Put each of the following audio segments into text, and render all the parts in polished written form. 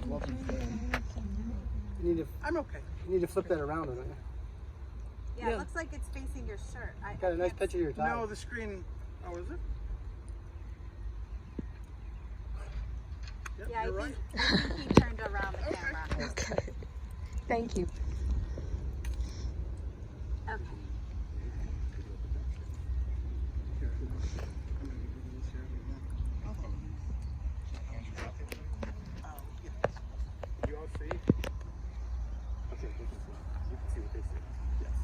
welcome to stay. You need to. I'm okay. You need to flip that around, don't you? Yeah, it looks like it's facing your shirt. Got a nice picture of your tie. No, the screen. Oh, is it? Yep, Yeah, you're I think he turned around the camera. Okay. Thank you. Okay. You all see? Okay, you can see what they see. Yes.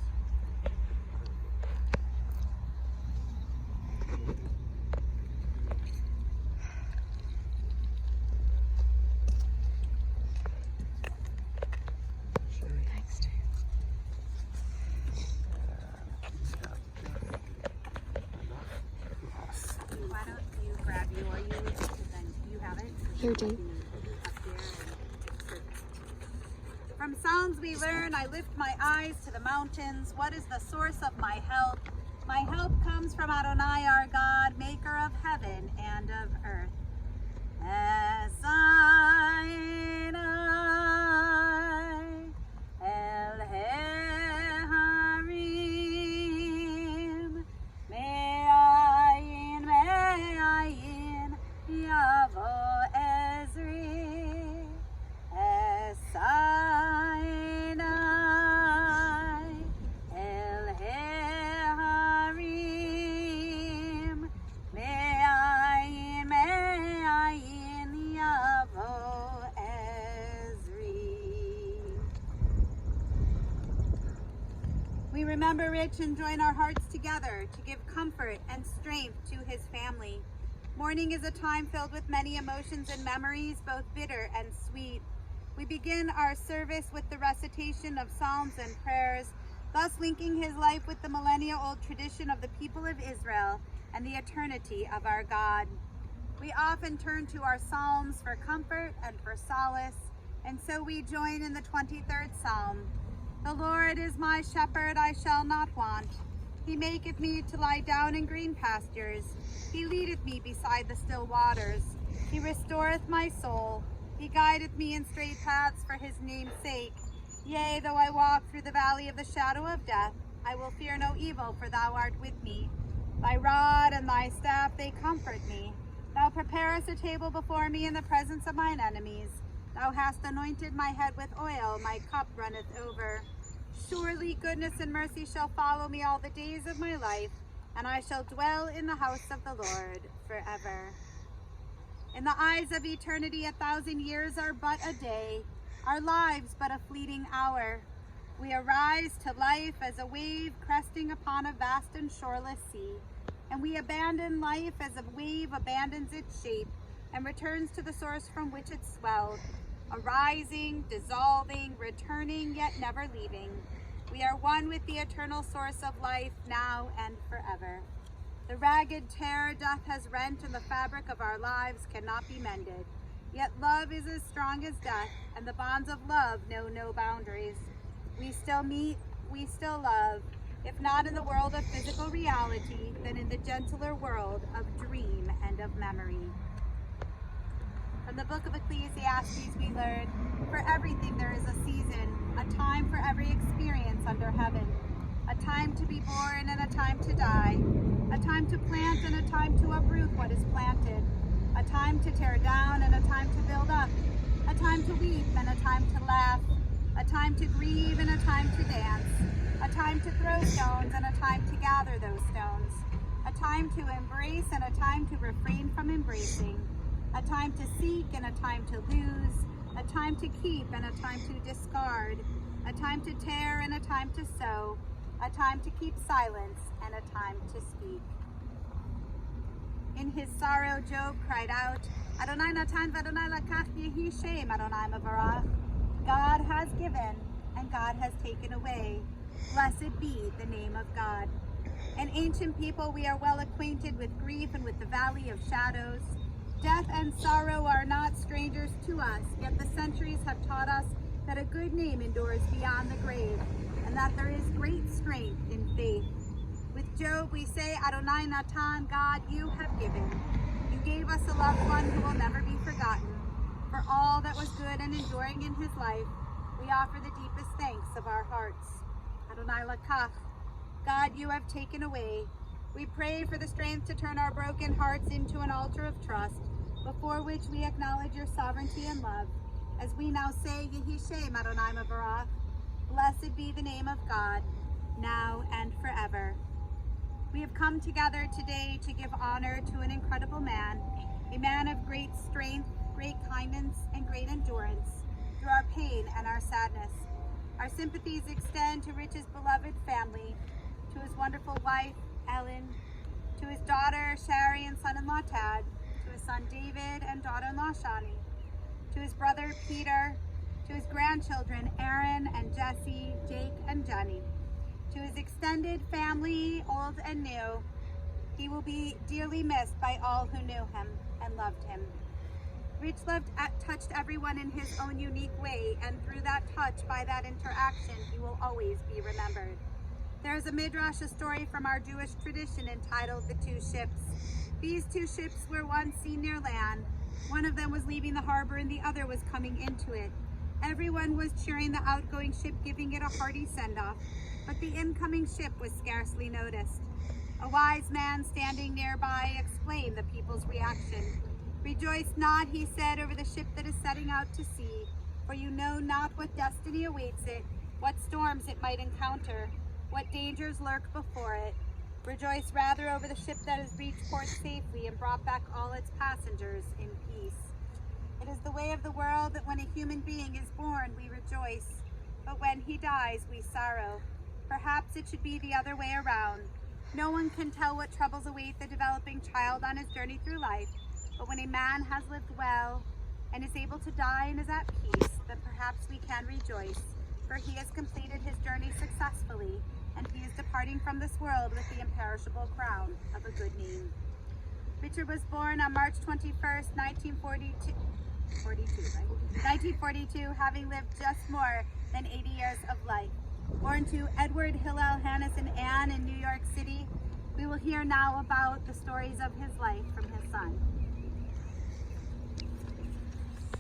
Thanks, Dave. Why don't you grab your youth and then you have it? Here, Dave. Up here and from Psalms we learn, I lift my eyes to the mountains. What is the source of my help? My help comes from Adonai our God, maker of heaven and of earth. Esainai el Heharim, me'ayin yavo Ezri. Esainai el Heharim, me'ayin yavo Ezri. We remember Rich and join our hearts together to give comfort and strength to his family. Mourning is a time filled with many emotions and memories, both bitter and sweet. We begin our service with the recitation of psalms and prayers, thus linking his life with the millennia-old tradition of the people of Israel and the eternity of our God. We often turn to our psalms for comfort and for solace, and so we join in the 23rd Psalm. The Lord is my shepherd, I shall not want. He maketh me to lie down in green pastures. He leadeth me beside the still waters. He restoreth my soul. He guideth me in straight paths for his name's sake. Yea, though I walk through the valley of the shadow of death, I will fear no evil, for thou art with me. Thy rod and thy staff, they comfort me. Thou preparest a table before me in the presence of mine enemies. Thou hast anointed my head with oil, my cup runneth over. Surely goodness and mercy shall follow me all the days of my life, and I shall dwell in the house of the Lord forever. In the eyes of eternity, 1,000 years are but a day, our lives but a fleeting hour. We arise to life as a wave cresting upon a vast and shoreless sea, and we abandon life as a wave abandons its shape and returns to the source from which it swelled, arising, dissolving, returning, yet never leaving. We are one with the eternal source of life, now and forever. The ragged tear death has rent in the fabric of our lives cannot be mended. Yet love is as strong as death, and the bonds of love know no boundaries. We still meet, we still love, if not in the world of physical reality, then in the gentler world of dream and of memory. From the book of Ecclesiastes we learn, for everything there is a season, a time for every experience under heaven, a time to be born and a time to die, a time to plant and a time to uproot what is planted, a time to tear down and a time to build up, a time to weep and a time to laugh, a time to grieve and a time to dance, a time to throw stones and a time to gather those stones, a time to embrace and a time to refrain from embracing, a time to seek and a time to lose, a time to keep and a time to discard, a time to tear and a time to sow, a time to keep silence and a time to speak. In his sorrow, Job cried out, Adonai natan v'Adonai lakach yehi shem Adonai mavarach. God has given and God has taken away. Blessed be the name of God. An ancient people, we are well acquainted with grief and with the valley of shadows. Death and sorrow are not strangers to us, yet the centuries have taught us that a good name endures beyond the grave, and that there is great strength in faith. With Job, we say, Adonai Natan, God, you have given. You gave us a loved one who will never be forgotten. For all that was good and enduring in his life, we offer the deepest thanks of our hearts. Adonai Lakach, God, you have taken away. We pray for the strength to turn our broken hearts into an altar of trust, before which we acknowledge your sovereignty and love. As we now say, Yehi Shem Adonai Mavarach, blessed be the name of God, now and forever. We have come together today to give honor to an incredible man, a man of great strength, great kindness, and great endurance, through our pain and our sadness. Our sympathies extend to Rich's beloved family, to his wonderful wife, Ellen, to his daughter, Shari, and son-in-law, Tad, to his son, David, and daughter-in-law, Shani, to his brother, Peter, to his grandchildren, Aaron and Jesse, Jake and Jenny, to his extended family, old and new. He will be dearly missed by all who knew him and loved him. Rich touched everyone in his own unique way, and through that touch, by that interaction, he will always be remembered. There is a midrash, a story from our Jewish tradition entitled The Two Ships. These two ships were once seen near land. One of them was leaving the harbor and the other was coming into it. Everyone was cheering the outgoing ship, giving it a hearty send-off, but the incoming ship was scarcely noticed. A wise man standing nearby explained the people's reaction. "Rejoice not," he said, "over the ship that is setting out to sea, for you know not what destiny awaits it, what storms it might encounter, what dangers lurk before it. Rejoice rather over the ship that has reached port safely and brought back all its passengers in peace." It is the way of the world that when a human being is born, we rejoice, but when he dies, we sorrow. Perhaps it should be the other way around. No one can tell what troubles await the developing child on his journey through life, but when a man has lived well and is able to die and is at peace, then perhaps we can rejoice, for he has completed his journey successfully, and he is departing from this world with the imperishable crown of a good name. Richard was born on March 21st, 1942, having lived just more than 80 years of life. Born to Edward, Hillel, Hannes, and Anne in New York City, we will hear now about the stories of his life from his son.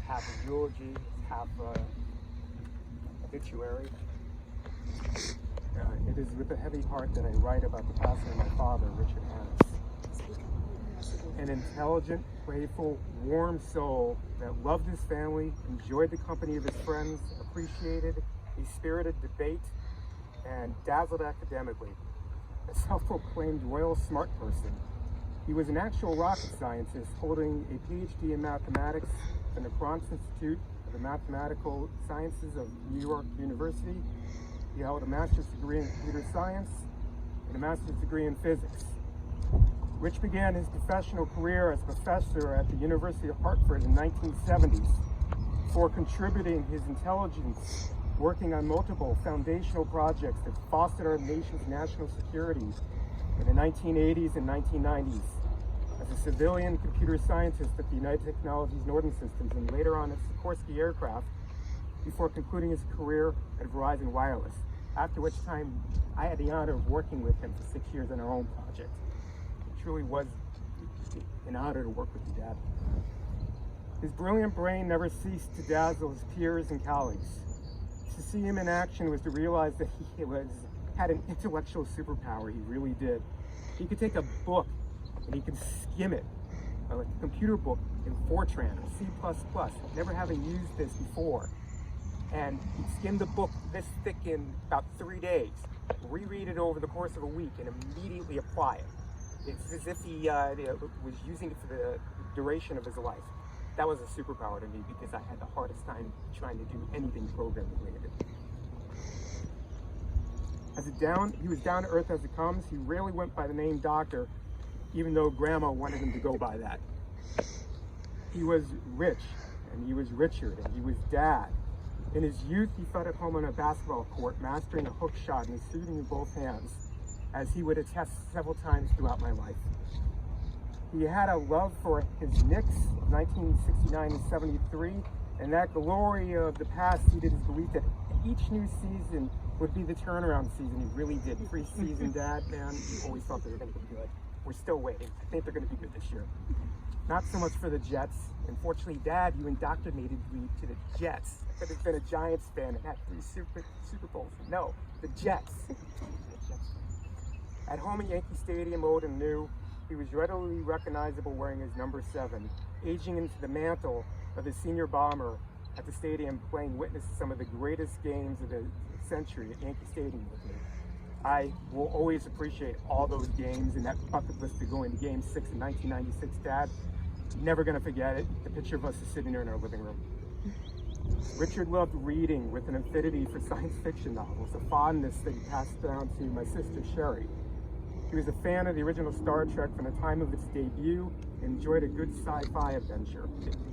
Half a eulogy, half a obituary. It is with a heavy heart that I write about the passing of my father, Richard Hannes. An intelligent, playful, warm soul that loved his family, enjoyed the company of his friends, appreciated a spirited debate, and dazzled academically. A self-proclaimed royal smart person, he was an actual rocket scientist holding a PhD in mathematics from the Krantz Institute of the Mathematical Sciences of New York University. He held a master's degree in computer science and a master's degree in physics. Rich began his professional career as a professor at the University of Hartford in the 1970s before contributing his intelligence, working on multiple foundational projects that fostered our nation's national security in the 1980s and 1990s. As a civilian computer scientist at the United Technologies Northern Systems and later on at Sikorsky Aircraft, before concluding his career at Verizon Wireless, after which time I had the honor of working with him for 6 years on our own project. It truly was an honor to work with you, Dad. His brilliant brain never ceased to dazzle his peers and colleagues. To see him in action was to realize that he had an intellectual superpower. He really did. He could take a book and he could skim it, like a computer book in Fortran or C++, never having used this before. And he'd skim the book this thick in about 3 days, reread it over the course of a week, and immediately apply it. It's as if he was using it for the duration of his life. That was a superpower to me because I had the hardest time trying to do anything program related. He was down to earth as it comes. He rarely went by the name doctor, even though Grandma wanted him to go by that. He was rich, and he was Richard, and he was Dad. In his youth, he fought at home on a basketball court, mastering a hook shot and shooting in both hands, as he would attest several times throughout my life. He had a love for his Knicks of 1969 and 73, and that glory of the past seeded his belief that each new season would be the turnaround season. He really did. Preseason, Dad, man, we always thought they were going to be good. We're still waiting. I think they're going to be good this year. Not so much for the Jets. Unfortunately, Dad, you indoctrinated me to the Jets. I could have been a Giants fan and had 3 Super Bowls. No, the Jets. At home at Yankee Stadium, old and new, he was readily recognizable wearing his number 7, aging into the mantle of the senior bomber at the stadium, playing witness to some of the greatest games of the century at Yankee Stadium with me. I will always appreciate all those games and that bucket list to go into Game 6 in 1996, Dad. Never gonna forget it. The picture of us is sitting there in our living room. Richard loved reading with an affinity for science fiction novels, a fondness that he passed down to my sister, Sherry. He was a fan of the original Star Trek from the time of its debut and enjoyed a good sci-fi adventure.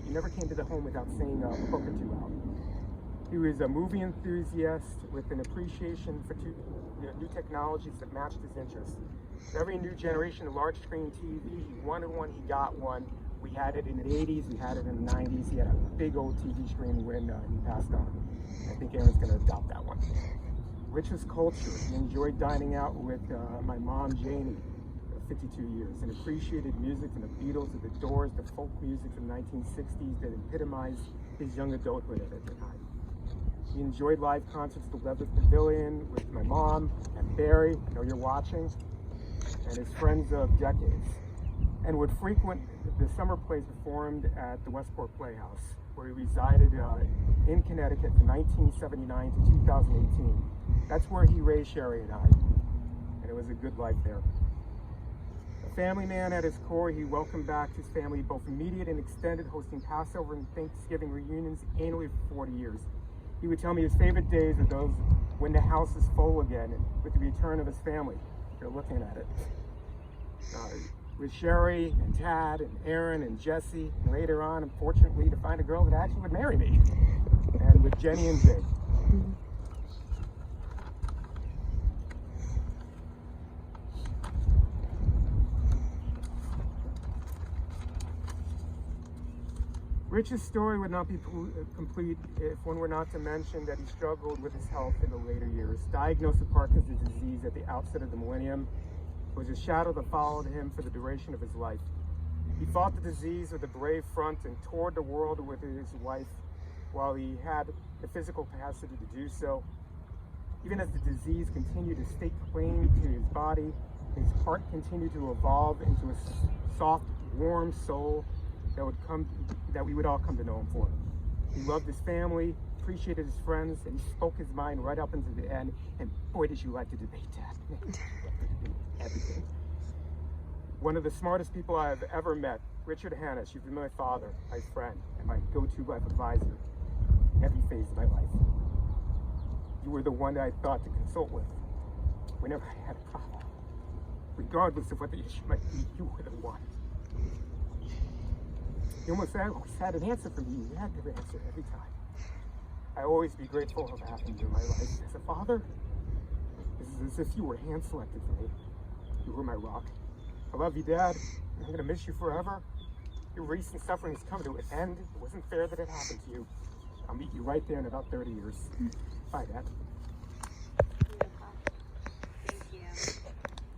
He never came to the home without saying a book or 2 out. He was a movie enthusiast with an appreciation for new technologies that matched his interests. Every new generation of large screen TV, he wanted one, he got one. We had it in the 80s, we had it in the 90s. He had a big old TV screen when he passed on. I think Aaron's gonna adopt that one. Rich was cultured. He enjoyed dining out with my mom, Janie, 52 years, and appreciated music from the Beatles to the Doors, the folk music from the 1960s that epitomized his young adulthood at the time. He enjoyed live concerts at the Leather Pavilion with my mom and Barry, I know you're watching, and his friends of decades, and would frequent the summer plays performed at the Westport Playhouse, where he resided in Connecticut from 1979 to 2018. That's where he raised Sherry and I, and it was a good life there. A family man at his core, he welcomed back his family, both immediate and extended, hosting Passover and Thanksgiving reunions annually for 40 years. He would tell me his favorite days are those when the house is full again with the return of his family. You're looking at it. With Sherry and Tad and Aaron and Jesse, and later on, unfortunately, to find a girl that actually would marry me. And with Jenny and Jake. Rich's story would not be complete if one were not to mention that he struggled with his health in the later years. Diagnosed with Parkinson's disease at the outset of the millennium, was a shadow that followed him for the duration of his life. He fought the disease with a brave front and toured the world with his wife while he had the physical capacity to do so. Even as the disease continued to stake claim to his body, his heart continued to evolve into a soft, warm soul that we would all come to know him for. He loved his family, appreciated his friends, and he spoke his mind right up into the end. And boy, did you like to debate, Dad. Everything. One of the smartest people I have ever met, Richard Hannes. You've been my father, my friend, and my go-to life advisor in every phase of my life. You were the one that I thought to consult with whenever I had a problem. Regardless of what the issue might be, you were the one. You almost always had an answer for me. You had the answer every time. I always be grateful of what happened in my life. As a father, it's as if you were hand-selected for me. You were my rock. I love you, Dad. I'm going to miss you forever. Your recent suffering has come to an end. It wasn't fair that it happened to you. I'll meet you right there in about 30 years. Bye, Dad. Thank you.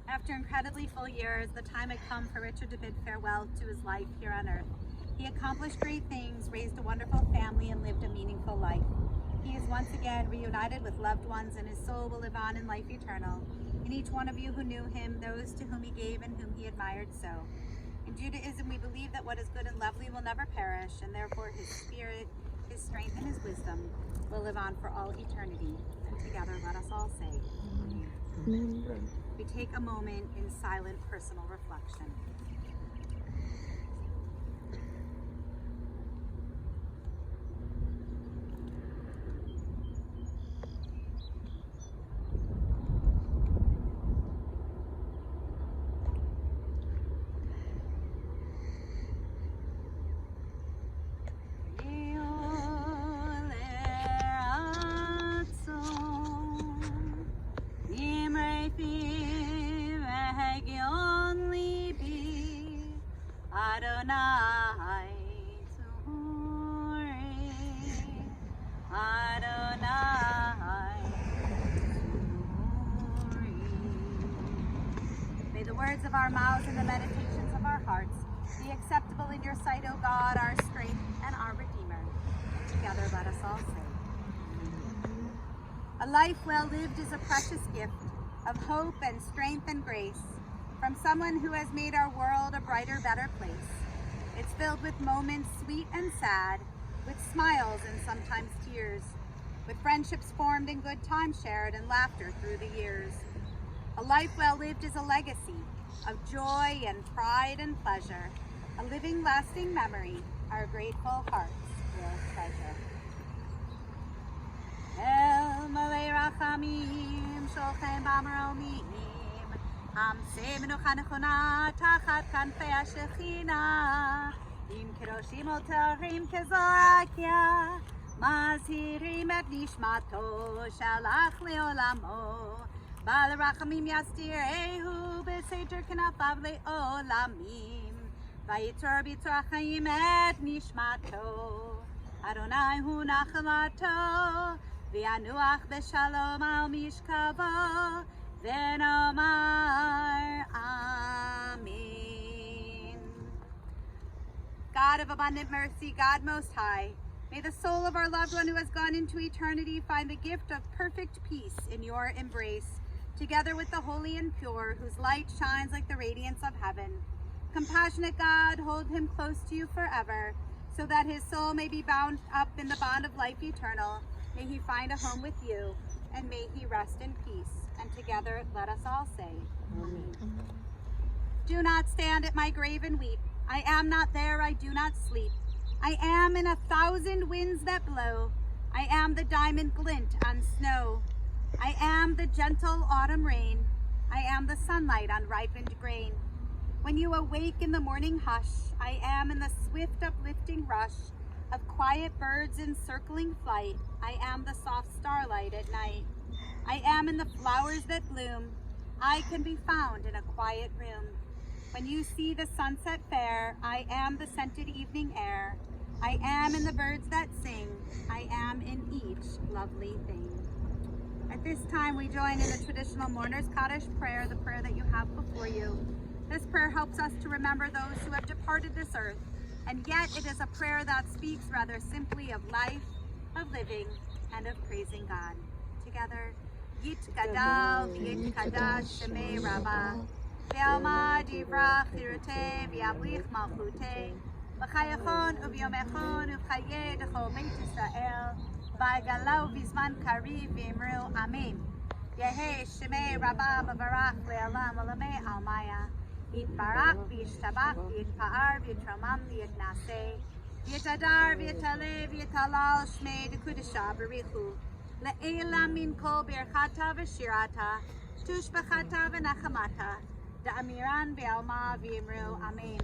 After incredibly full years, the time had come for Richard to bid farewell to his life here on earth. He accomplished great things, raised a wonderful family, and lived a meaningful life. He is once again reunited with loved ones, and his soul will live on in life eternal. In each one of you who knew him, those to whom he gave and whom he admired so. In Judaism, we believe that what is good and lovely will never perish, and therefore his spirit, his strength, and his wisdom will live on for all eternity. And together, let us all say, Amen. We take a moment in silent personal reflection. May the words of our mouths and the meditations of our hearts be acceptable in your sight, O God, our strength and our Redeemer. Together let us all say, a life well lived is a precious gift of hope and strength and grace from someone who has made our world a brighter, better place. It's filled with moments sweet and sad, with smiles and sometimes tears, with friendships formed and good times shared and laughter through the years. A life well lived is a legacy of joy and pride and pleasure, a living, lasting memory our grateful hearts will treasure. El Malei Rachamim, Sholchem B'Maromim, Hamsei Menucha Nechona, Tachat Kanfei HaShechina, Im Kedoshim Ol Terim Kezorakia, Mazhirim Et Nishmato, Shalach Leolamo, Bal Rachamim Yastirehu, B'Seiter Kenafav Leolamim, Vayitor B'Tor HaChaim Et Nishmato, Adonai Hu Nachalato, V'yanuach B'Shalom Al Mishkavo, V'nomar Amen. God of abundant mercy, God most high, may the soul of our loved one who has gone into eternity find the gift of perfect peace in your embrace, together with the holy and pure, whose light shines like the radiance of heaven. Compassionate God, hold him close to you forever, so that his soul may be bound up in the bond of life eternal. May he find a home with you, and may he rest in peace. And together let us all say, Amen. Do not stand at my grave and weep. I am not there, I do not sleep. I am in 1,000 winds that blow. I am the diamond glint on snow. I am the gentle autumn rain. I am the sunlight on ripened grain. When you awake in the morning hush, I am in the swift uplifting rush of quiet birds in circling flight. I am the soft starlight at night. I am in the flowers that bloom. I can be found in a quiet room. When you see the sunset fair, I am the scented evening air. I am in the birds that sing. I am in each lovely thing. At this time, we join in the traditional Mourner's Kaddish prayer, the prayer that you have before you. This prayer helps us to remember those who have departed this earth, and yet it is a prayer that speaks rather simply of life, of living, and of praising God. Together, Yitkadal v'yitkadash shemei Rabbah, v'alma divrach chirutei v'yamlich malchutei, v'chayachon u'v'yomechon u'v'chayeh d'chol Beit Yisrael, v'agalau v'zman kariv v'imru Amen. Yehei shemei Rabbah mavarach le'alam olamei almaya, yitbarach v'yishtabach v'yitpa'ar v'yitromam v'yitnaseh, v'yitadar v'yitaleh v'yitalal shmei d'kudisha b'richu, Le'ela min kol birchata v'shirata, tushbachata v'nachamata, da'amiran v'alma v'imru Amen.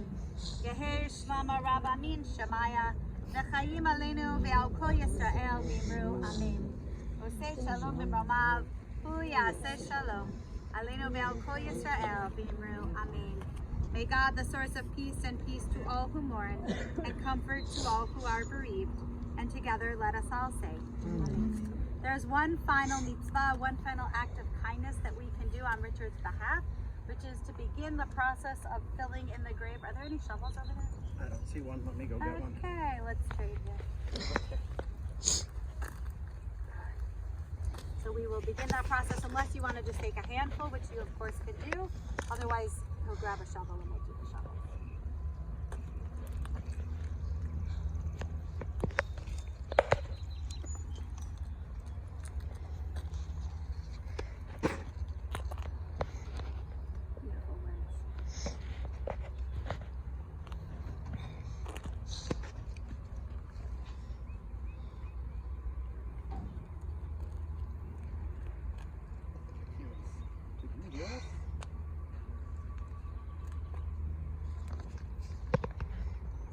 Yeher shlama rabba min shamaya, v'chayim aleinu v'al kol Yisrael v'imru Amen. Oseh shalom b'mromav, hu yaseh shalom, aleinu v'al kol Yisrael v'imru Amen. May God, the source of peace, send peace to all who mourn, and comfort to all who are bereaved. And together let us all say, Amen. There's one final mitzvah, one final act of kindness that we can do on Richard's behalf, which is to begin the process of filling in the grave. Are there any shovels over there? I don't see one. Let me go get one. Okay, let's trade here. So we will begin that process unless you want to just take a handful, which you of course could do. Otherwise, he'll grab a shovel and we'll do the shovel.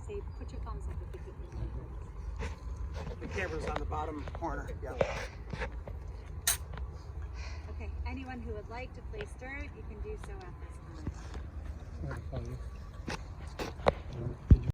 Say, put your thumbs up if you could. The camera's on the bottom corner. Yeah. Okay, anyone who would like to place dirt, you can do so at this time.